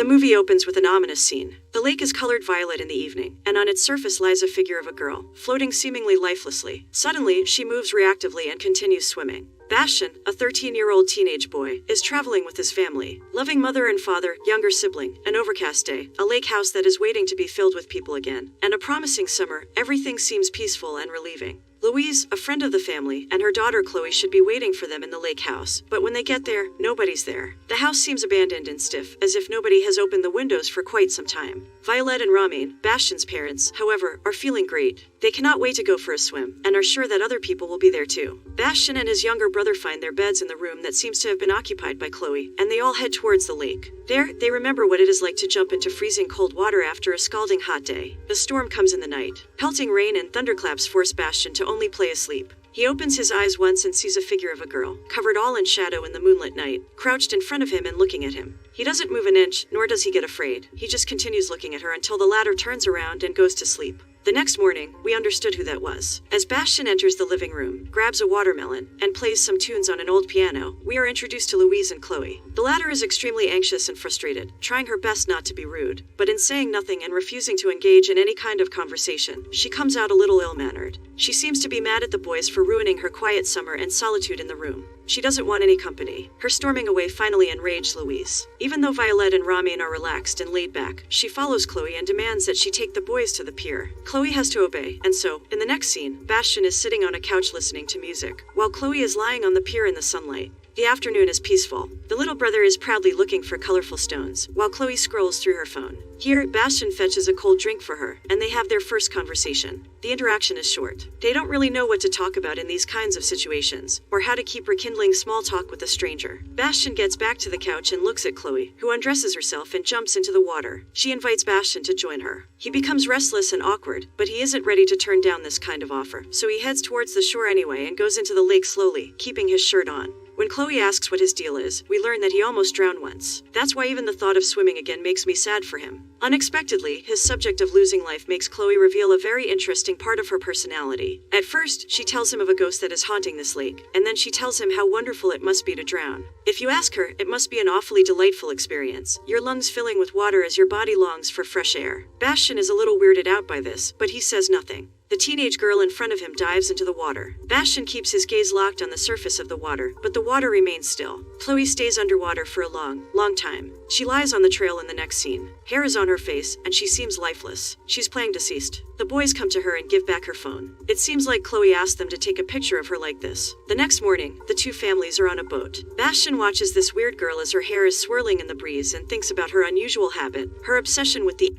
movie opens with an ominous scene. The lake is colored violet in the evening, and on its surface lies a figure of a girl, floating seemingly lifelessly. Suddenly, she moves reactively and continues swimming. Bastian, a 13-year-old teenage boy, is traveling with his family. Loving mother and father, younger sibling, an overcast day, a lake house that is waiting to be filled with people again, and a promising summer, everything seems peaceful and relieving. Louise, a friend of the family, and her daughter Chloe should be waiting for them in the lake house, but when they get there, nobody's there. The house seems abandoned and stiff, as if nobody has opened the windows for quite some time. Violet and Ramin, Bastian's parents, however, are feeling great. They cannot wait to go for a swim, and are sure that other people will be there too. Bastian and his younger brother find their beds in the room that seems to have been occupied by Chloe, and they all head towards the lake. There, they remember what it is like to jump into freezing cold water after a scalding hot day. The storm comes in the night. Pelting rain and thunderclaps force Bastian to only play asleep. He opens his eyes once and sees a figure of a girl, covered all in shadow in the moonlit night, crouched in front of him and looking at him. He doesn't move an inch, nor does he get afraid. He just continues looking at her until the latter turns around and goes to sleep. The next morning, we understood who that was. As Bastian enters the living room, grabs a watermelon, and plays some tunes on an old piano, we are introduced to Louise and Chloe. The latter is extremely anxious and frustrated, trying her best not to be rude, but in saying nothing and refusing to engage in any kind of conversation, she comes out a little ill-mannered. She seems to be mad at the boys for ruining her quiet summer and solitude in the room. She doesn't want any company. Her storming away finally enraged Louise. Even though Violet and Ramin are relaxed and laid back, she follows Chloe and demands that she take the boys to the pier. Chloe has to obey, and so, in the next scene, Bastian is sitting on a couch listening to music, while Chloe is lying on the pier in the sunlight. The afternoon is peaceful. The little brother is proudly looking for colorful stones, while Chloe scrolls through her phone. Here, Bastian fetches a cold drink for her, and they have their first conversation. The interaction is short. They don't really know what to talk about in these kinds of situations, or how to keep rekindling small talk with a stranger. Bastian gets back to the couch and looks at Chloe, who undresses herself and jumps into the water. She invites Bastian to join her. He becomes restless and awkward, but he isn't ready to turn down this kind of offer, so he heads towards the shore anyway and goes into the lake slowly, keeping his shirt on. When Chloe asks what his deal is, we learn that he almost drowned once. That's why even the thought of swimming again makes me sad for him. Unexpectedly, his subject of losing life makes Chloe reveal a very interesting part of her personality. At first, she tells him of a ghost that is haunting this lake, and then she tells him how wonderful it must be to drown. If you ask her, it must be an awfully delightful experience, your lungs filling with water as your body longs for fresh air. Bastian is a little weirded out by this, but he says nothing. The teenage girl in front of him dives into the water. Bastian keeps his gaze locked on the surface of the water, but the water remains still. Chloe stays underwater for a long time. She lies on the trail in the next scene. Hair is on her face, and she seems lifeless. She's playing deceased. The boys come to her and give back her phone. It seems like Chloe asked them to take a picture of her like this. The next morning, the two families are on a boat. Bastian watches this weird girl as her hair is swirling in the breeze and thinks about her unusual habit, her obsession with the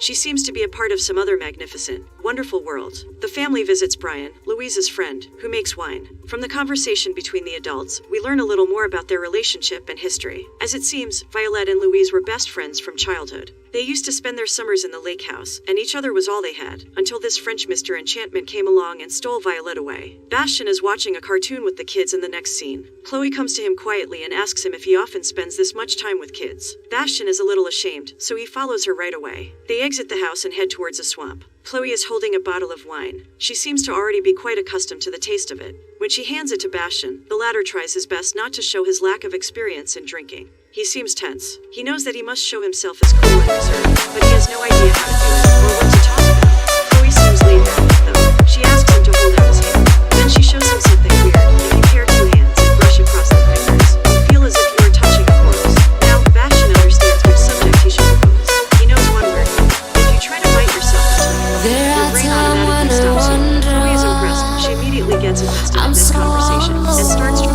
She seems to be a part of some other magnificent, wonderful world. The family visits Brian, Louise's friend, who makes wine. From the conversation between the adults, we learn a little more about their relationship and history. As it seems, Violet and Louise were best friends from childhood. They used to spend their summers in the lake house, and each other was all they had, until this French Mr. Enchantment came along and stole Violet away. Bastian is watching a cartoon with the kids in the next scene. Chloe comes to him quietly and asks him if he often spends this much time with kids. Bastian is a little ashamed, so he follows her right away. They exit the house and head towards a swamp. Chloe is holding a bottle of wine. She seems to already be quite accustomed to the taste of it. When she hands it to Bastian, the latter tries his best not to show his lack of experience in drinking. He seems tense. He knows that he must show himself as cool and reserved, but he has no idea how to do it, or what to talk about. Chloe seems laid back, though. She asks him to hold out his hand. Then she shows him something weird. If you pair two hands and brush across the fingers, you feel as if you are touching a corpse. Now, Bastian understands which subject he should propose. He knows one word. If you try to bite yourself into it, your brain automatically stops you. Chloe is impressed. She immediately gets invested in this conversation and starts to...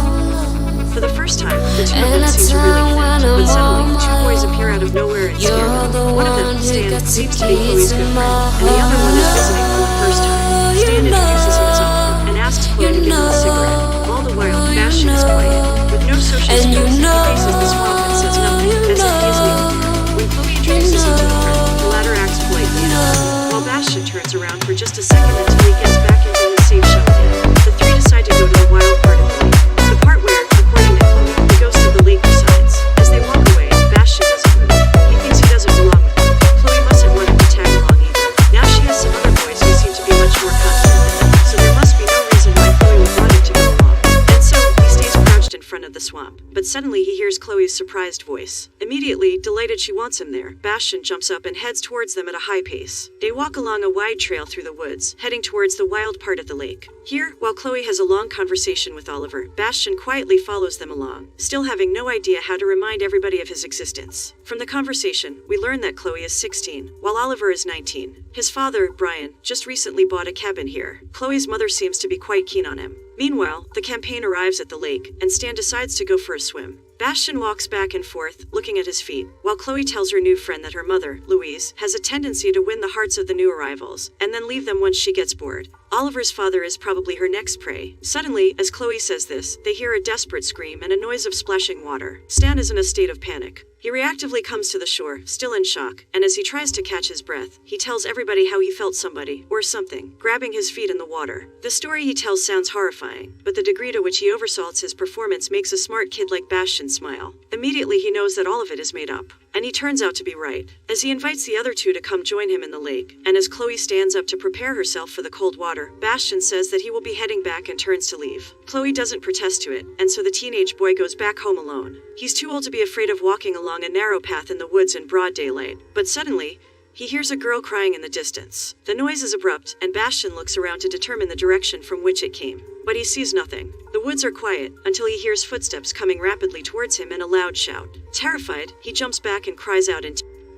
For the first time, the two of them seem to really connect, but suddenly, two boys appear out of nowhere and scare them. One of them, Stan, seems to be Chloe's good friend, and the other one is visiting for the first time. Stan introduces himself and asks Chloe to give him a cigarette. All the while, Bastian is quiet. With no social skills, he faces the swamp and says nothing, as if he is leaving. When Chloe introduces him to the friend, the latter acts politely enough, while Bastian turns around for just a second until he gets back into his safe shell again. The three decide to go to the wild part of the lake. The part where, according to Chloe, the ghost of the lake resides. As they walk away, Bastian doesn't move. He thinks he doesn't belong with them. Chloe mustn't want him to tag along either. Now she has some other boys who seem to be much more confident than them, so there must be no reason why Chloe would want him to go along. And so, he stays crouched in front of the swamp. But suddenly he hears Chloe's surprised voice. Immediately, delighted she wants him there, Bastian jumps up and heads towards them at a high pace. They walk along a wide trail through the woods, heading towards the wild part of the lake. Here, while Chloe has a long conversation with Oliver, Bastian quietly follows them along, still having no idea how to remind everybody of his existence. From the conversation, we learn that Chloe is 16, while Oliver is 19. His father, Brian, just recently bought a cabin here. Chloe's mother seems to be quite keen on him. Meanwhile, the campaign arrives at the lake, and Stan decides to go for a swim. Bastian walks back and forth, looking at his feet, while Chloe tells her new friend that her mother, Louise, has a tendency to win the hearts of the new arrivals, and then leave them once she gets bored. Oliver's father is probably her next prey. Suddenly, as Chloe says this, they hear a desperate scream and a noise of splashing water. Stan is in a state of panic. He reactively comes to the shore, still in shock, and as he tries to catch his breath, he tells everybody how he felt somebody, or something, grabbing his feet in the water. The story he tells sounds horrifying, but the degree to which he oversalts his performance makes a smart kid like Bastian smile. Immediately he knows that all of it is made up. And he turns out to be right. As he invites the other two to come join him in the lake, and as Chloe stands up to prepare herself for the cold water, Bastian says that he will be heading back and turns to leave. Chloe doesn't protest to it, and so the teenage boy goes back home alone. He's too old to be afraid of walking along a narrow path in the woods in broad daylight, but suddenly, he hears a girl crying in the distance. The noise is abrupt, and Bastian looks around to determine the direction from which it came. But he sees nothing. The woods are quiet, until he hears footsteps coming rapidly towards him and a loud shout. Terrified, he jumps back and cries out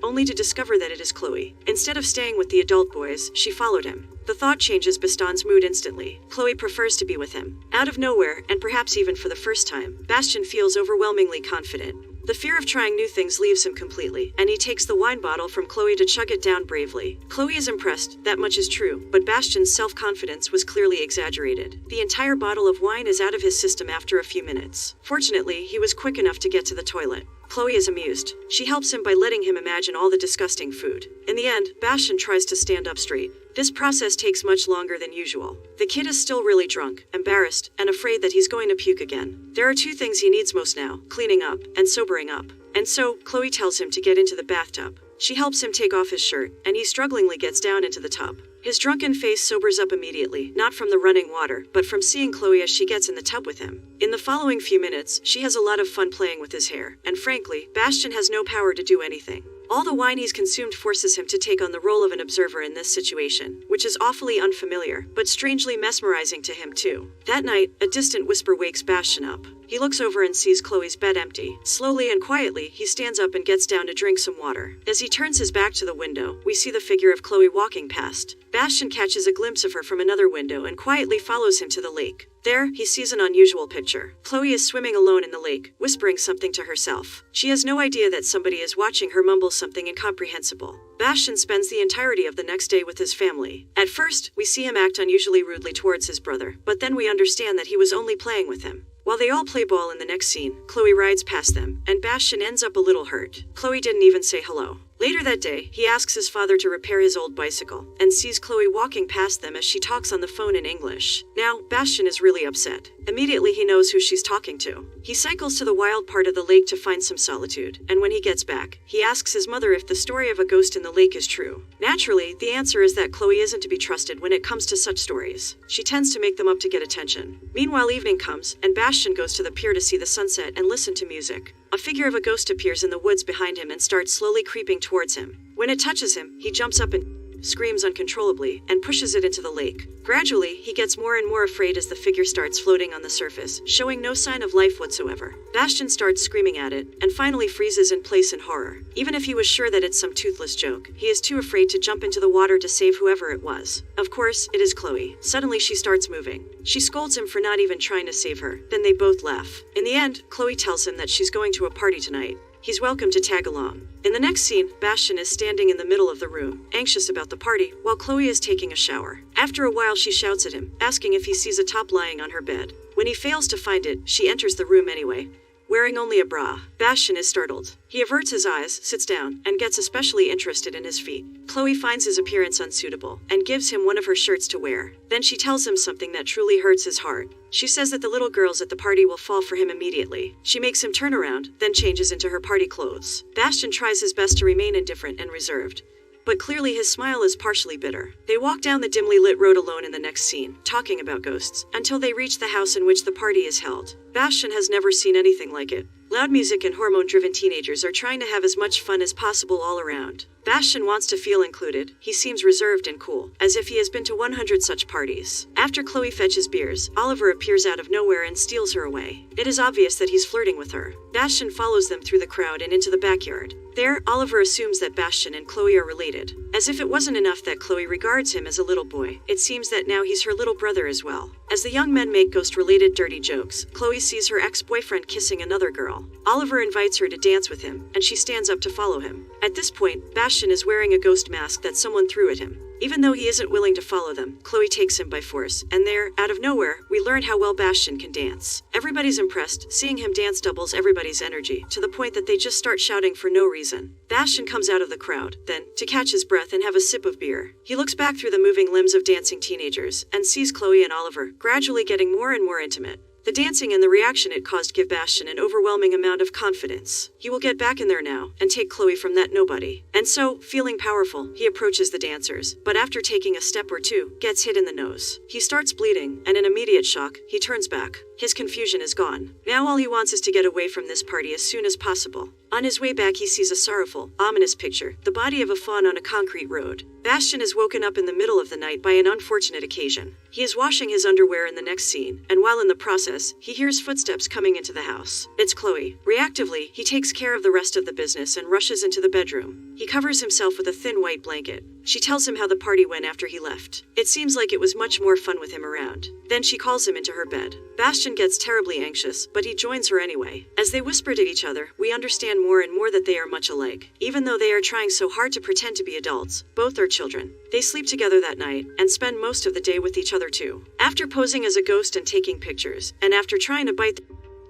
only to discover that it is Chloe. Instead of staying with the adult boys, she followed him. The thought changes Bastian's mood instantly. Chloe prefers to be with him. Out of nowhere, and perhaps even for the first time, Bastian feels overwhelmingly confident. The fear of trying new things leaves him completely, and he takes the wine bottle from Chloe to chug it down bravely. Chloe is impressed, that much is true, but Bastian's self-confidence was clearly exaggerated. The entire bottle of wine is out of his system after a few minutes. Fortunately, he was quick enough to get to the toilet. Chloe is amused. She helps him by letting him imagine all the disgusting food. In the end, Bastian tries to stand up straight. This process takes much longer than usual. The kid is still really drunk, embarrassed, and afraid that he's going to puke again. There are two things he needs most now, cleaning up and sobering up. And so, Chloe tells him to get into the bathtub. She helps him take off his shirt, and he strugglingly gets down into the tub. His drunken face sobers up immediately, not from the running water, but from seeing Chloe as she gets in the tub with him. In the following few minutes, she has a lot of fun playing with his hair, and frankly, Bastian has no power to do anything. All the wine he's consumed forces him to take on the role of an observer in this situation, which is awfully unfamiliar, but strangely mesmerizing to him too. That night, a distant whisper wakes Bastian up. He looks over and sees Chloe's bed empty. Slowly and quietly, he stands up and gets down to drink some water. As he turns his back to the window, we see the figure of Chloe walking past. Bastian catches a glimpse of her from another window and quietly follows him to the lake. There, he sees an unusual picture. Chloe is swimming alone in the lake, whispering something to herself. She has no idea that somebody is watching her mumble something incomprehensible. Bastian spends the entirety of the next day with his family. At first, we see him act unusually rudely towards his brother, but then we understand that he was only playing with him. While they all play ball in the next scene, Chloe rides past them, and Bastian ends up a little hurt. Chloe didn't even say hello. Later that day, he asks his father to repair his old bicycle, and sees Chloe walking past them as she talks on the phone in English. Now, Bastian is really upset. Immediately he knows who she's talking to. He cycles to the wild part of the lake to find some solitude, and when he gets back, he asks his mother if the story of a ghost in the lake is true. Naturally, the answer is that Chloe isn't to be trusted when it comes to such stories. She tends to make them up to get attention. Meanwhile, evening comes, and Bastian goes to the pier to see the sunset and listen to music. A figure of a ghost appears in the woods behind him and starts slowly creeping towards him. When it touches him, he jumps up and screams uncontrollably and pushes it into the lake. Gradually, he gets more and more afraid as the figure starts floating on the surface, showing no sign of life whatsoever. Bastian starts screaming at it, and finally freezes in place in horror. Even if he was sure that it's some toothless joke, he is too afraid to jump into the water to save whoever it was. Of course, it is Chloe. Suddenly she starts moving. She scolds him for not even trying to save her, then they both laugh. In the end, Chloe tells him that she's going to a party tonight. He's welcome to tag along. In the next scene, Bastian is standing in the middle of the room, anxious about the party, while Chloe is taking a shower. After a while, she shouts at him, asking if he sees a top lying on her bed. When he fails to find it, she enters the room anyway, wearing only a bra. Bastian is startled. He averts his eyes, sits down, and gets especially interested in his feet. Chloe finds his appearance unsuitable, and gives him one of her shirts to wear. Then she tells him something that truly hurts his heart. She says that the little girls at the party will fall for him immediately. She makes him turn around, then changes into her party clothes. Bastian tries his best to remain indifferent and reserved, but clearly his smile is partially bitter. They walk down the dimly lit road alone in the next scene, talking about ghosts, until they reach the house in which the party is held. Bastian has never seen anything like it. Loud music and hormone-driven teenagers are trying to have as much fun as possible all around. Bastian wants to feel included. He seems reserved and cool, as if he has been to 100 such parties. After Chloe fetches beers, Oliver appears out of nowhere and steals her away. It is obvious that he's flirting with her. Bastian follows them through the crowd and into the backyard. There, Oliver assumes that Bastian and Chloe are related. As if it wasn't enough that Chloe regards him as a little boy, it seems that now he's her little brother as well. As the young men make ghost-related dirty jokes, Chloe sees her ex-boyfriend kissing another girl. Oliver invites her to dance with him, and she stands up to follow him. At this point, Bastian is wearing a ghost mask that someone threw at him. Even though he isn't willing to follow them, Chloe takes him by force, and there, out of nowhere, we learn how well Bastian can dance. Everybody's impressed. Seeing him dance doubles everybody's energy, to the point that they just start shouting for no reason. Bastian comes out of the crowd, then, to catch his breath and have a sip of beer. He looks back through the moving limbs of dancing teenagers, and sees Chloe and Oliver, gradually getting more and more intimate. The dancing and the reaction it caused give Bastian an overwhelming amount of confidence. He will get back in there now, and take Chloe from that nobody. And so, feeling powerful, he approaches the dancers, but after taking a step or two, gets hit in the nose. He starts bleeding, and in immediate shock, he turns back. His confusion is gone. Now all he wants is to get away from this party as soon as possible. On his way back he sees a sorrowful, ominous picture, the body of a fawn on a concrete road. Bastian is woken up in the middle of the night by an unfortunate occasion. He is washing his underwear in the next scene, and while in the process, he hears footsteps coming into the house. It's Chloe. Reactively, he takes care of the rest of the business and rushes into the bedroom. He covers himself with a thin white blanket. She tells him how the party went after he left. It seems like it was much more fun with him around. Then she calls him into her bed. Bastian gets terribly anxious, but he joins her anyway. As they whisper to each other, we understand more and more that they are much alike. Even though they are trying so hard to pretend to be adults, both are children. They sleep together that night, and spend most of the day with each other too. After posing as a ghost and taking pictures, and after trying to bite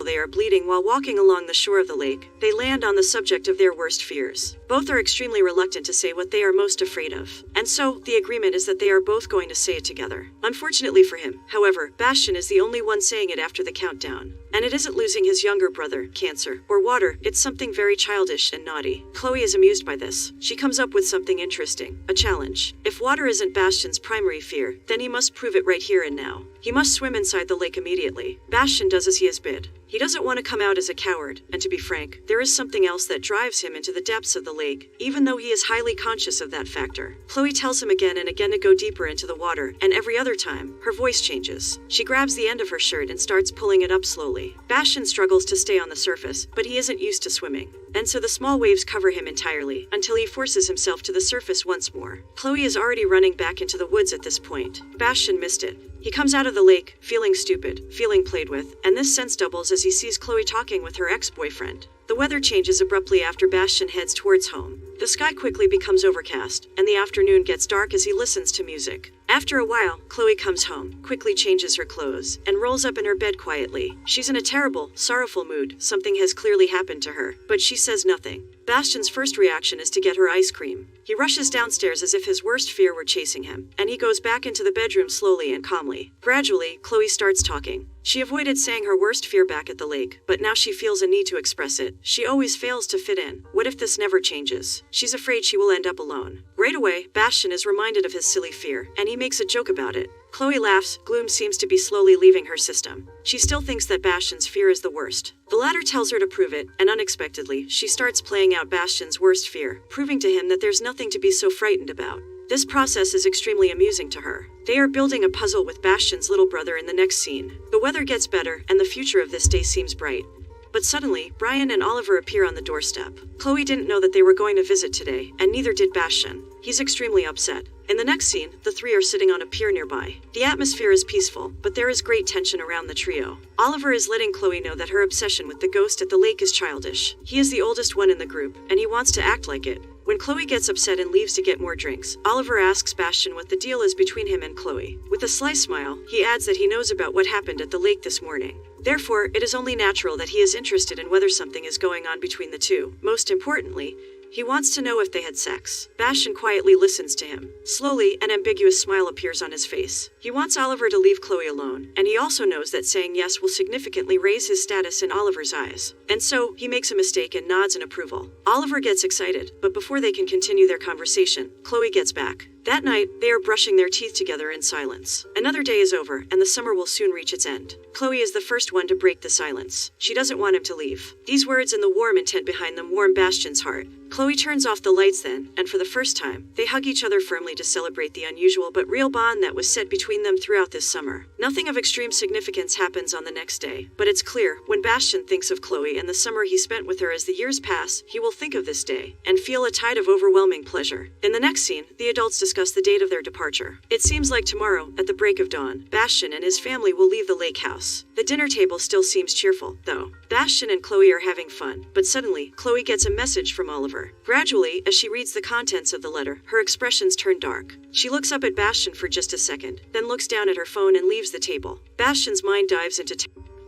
they are bleeding while walking along the shore of the lake, they land on the subject of their worst fears. Both are extremely reluctant to say what they are most afraid of. And so, the agreement is that they are both going to say it together. Unfortunately for him, however, Bastian is the only one saying it after the countdown. And it isn't losing his younger brother, cancer, or water, it's something very childish and naughty. Chloe is amused by this. She comes up with something interesting, a challenge. If water isn't Bastian's primary fear, then he must prove it right here and now. He must swim inside the lake immediately. Bastian does as he is bid. He doesn't want to come out as a coward, and to be frank, there is something else that drives him into the depths of the lake, even though he is highly conscious of that factor. Chloe tells him again and again to go deeper into the water, and every other time, her voice changes. She grabs the end of her shirt and starts pulling it up slowly. Bastian struggles to stay on the surface, but he isn't used to swimming. And so the small waves cover him entirely, until he forces himself to the surface once more. Chloe is already running back into the woods at this point. Bastian missed it. He comes out of the lake, feeling stupid, feeling played with, and this sense doubles as he sees Chloe talking with her ex-boyfriend. The weather changes abruptly after Bastian heads towards home. The sky quickly becomes overcast, and the afternoon gets dark as he listens to music. After a while, Chloe comes home, quickly changes her clothes, and rolls up in her bed quietly. She's in a terrible, sorrowful mood. Something has clearly happened to her, but she says nothing. Bastian's first reaction is to get her ice cream. He rushes downstairs as if his worst fear were chasing him, and he goes back into the bedroom slowly and calmly. Gradually, Chloe starts talking. She avoided saying her worst fear back at the lake, but now she feels a need to express it. She always fails to fit in. What if this never changes? She's afraid she will end up alone. Right away, Bastian is reminded of his silly fear, and he makes a joke about it. Chloe laughs. Gloom seems to be slowly leaving her system. She still thinks that Bastian's fear is the worst. The latter tells her to prove it, and unexpectedly, she starts playing out Bastian's worst fear, proving to him that there's nothing to be so frightened about. This process is extremely amusing to her. They are building a puzzle with Bastian's little brother in the next scene. The weather gets better, and the future of this day seems bright. But suddenly, Brian and Oliver appear on the doorstep. Chloe didn't know that they were going to visit today, and neither did Bastian. He's extremely upset. In the next scene, the three are sitting on a pier nearby. The atmosphere is peaceful, but there is great tension around the trio. Oliver is letting Chloe know that her obsession with the ghost at the lake is childish. He is the oldest one in the group, and he wants to act like it. When Chloe gets upset and leaves to get more drinks, Oliver asks Bastian what the deal is between him and Chloe. With a sly smile, he adds that he knows about what happened at the lake this morning. Therefore, it is only natural that he is interested in whether something is going on between the two. Most importantly, he wants to know if they had sex. Bastian quietly listens to him. Slowly, an ambiguous smile appears on his face. He wants Oliver to leave Chloe alone, and he also knows that saying yes will significantly raise his status in Oliver's eyes. And so, he makes a mistake and nods in approval. Oliver gets excited, but before they can continue their conversation, Chloe gets back. That night, they are brushing their teeth together in silence. Another day is over, and the summer will soon reach its end. Chloe is the first one to break the silence. She doesn't want him to leave. These words and the warm intent behind them warm Bastian's heart. Chloe turns off the lights then, and for the first time, they hug each other firmly to celebrate the unusual but real bond that was set between them throughout this summer. Nothing of extreme significance happens on the next day, but it's clear, when Bastian thinks of Chloe and the summer he spent with her as the years pass, he will think of this day, and feel a tide of overwhelming pleasure. In the next scene, the adults discuss the date of their departure. It seems like tomorrow, at the break of dawn, Bastian and his family will leave the lake house. The dinner table still seems cheerful, though. Bastian and Chloe are having fun, but suddenly, Chloe gets a message from Oliver. Gradually, as she reads the contents of the letter, her expressions turn dark. She looks up at Bastian for just a second, then looks down at her phone and leaves the table. Bastian's mind dives into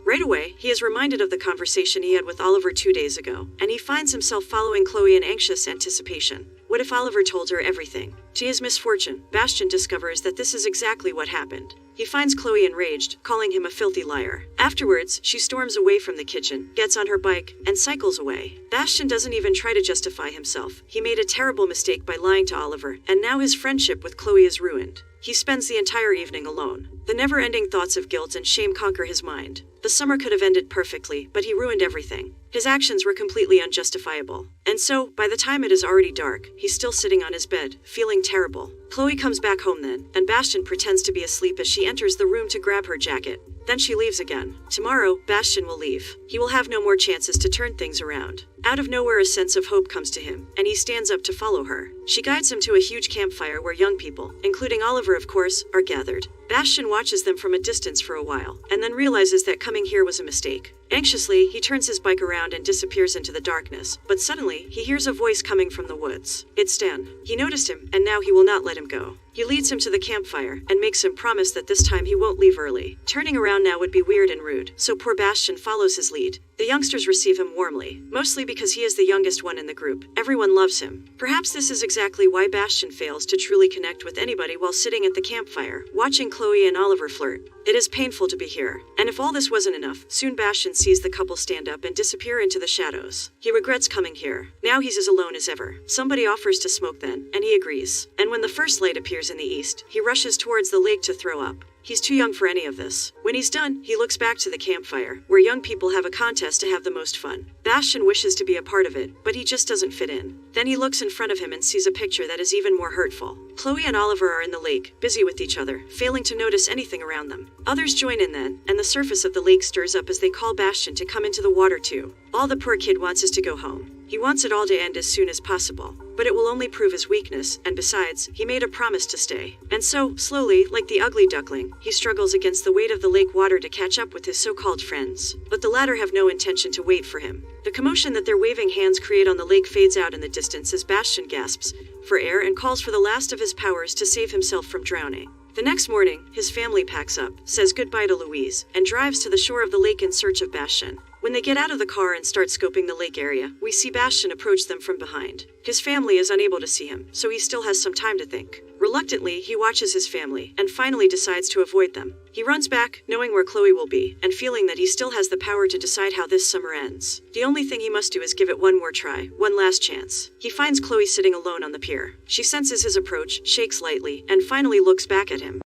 right away, he is reminded of the conversation he had with Oliver 2 days ago, and he finds himself following Chloe in anxious anticipation. What if Oliver told her everything? To his misfortune, Bastian discovers that this is exactly what happened. He finds Chloe enraged, calling him a filthy liar. Afterwards, she storms away from the kitchen, gets on her bike, and cycles away. Bastian doesn't even try to justify himself. He made a terrible mistake by lying to Oliver, and now his friendship with Chloe is ruined. He spends the entire evening alone. The never-ending thoughts of guilt and shame conquer his mind. The summer could have ended perfectly, but he ruined everything. His actions were completely unjustifiable. And so, by the time it is already dark, he's still sitting on his bed, feeling terrible. Chloe comes back home then, and Bastian pretends to be asleep as she enters the room to grab her jacket. Then she leaves again. Tomorrow, Bastian will leave. He will have no more chances to turn things around. Out of nowhere, a sense of hope comes to him, and he stands up to follow her. She guides him to a huge campfire where young people, including Oliver of course, are gathered. Bastian watches them from a distance for a while, and then realizes that coming here was a mistake. Anxiously, he turns his bike around and disappears into the darkness, but suddenly, he hears a voice coming from the woods. It's Stan. He noticed him, and now he will not let him go. He leads him to the campfire, and makes him promise that this time he won't leave early. Turning around now would be weird and rude, so poor Bastian follows his lead. The youngsters receive him warmly, mostly because he is the youngest one in the group. Everyone loves him. Perhaps this is exactly why Bastian fails to truly connect with anybody while sitting at the campfire, watching Chloe and Oliver flirt. It is painful to be here. And if all this wasn't enough, soon Bastian sees the couple stand up and disappear into the shadows. He regrets coming here. Now he's as alone as ever. Somebody offers to smoke then, and he agrees. And when the first light appears in the east, he rushes towards the lake to throw up. He's too young for any of this. When he's done, he looks back to the campfire, where young people have a contest to have the most fun. Bastian wishes to be a part of it, but he just doesn't fit in. Then he looks in front of him and sees a picture that is even more hurtful. Chloe and Oliver are in the lake, busy with each other, failing to notice anything around them. Others join in then, and the surface of the lake stirs up as they call Bastian to come into the water too. All the poor kid wants is to go home. He wants it all to end as soon as possible. But it will only prove his weakness, and besides, he made a promise to stay. And so, slowly, like the ugly duckling, he struggles against the weight of the lake water to catch up with his so-called friends. But the latter have no intention to wait for him. The commotion that their waving hands create on the lake fades out in the distance as Bastian gasps for air and calls for the last of his powers to save himself from drowning. The next morning, his family packs up, says goodbye to Louise, and drives to the shore of the lake in search of Bastian. When they get out of the car and start scoping the lake area, we see Bastian approach them from behind. His family is unable to see him, so he still has some time to think. Reluctantly, he watches his family, and finally decides to avoid them. He runs back, knowing where Chloe will be, and feeling that he still has the power to decide how this summer ends. The only thing he must do is give it one more try, one last chance. He finds Chloe sitting alone on the pier. She senses his approach, shakes lightly, and finally looks back at him.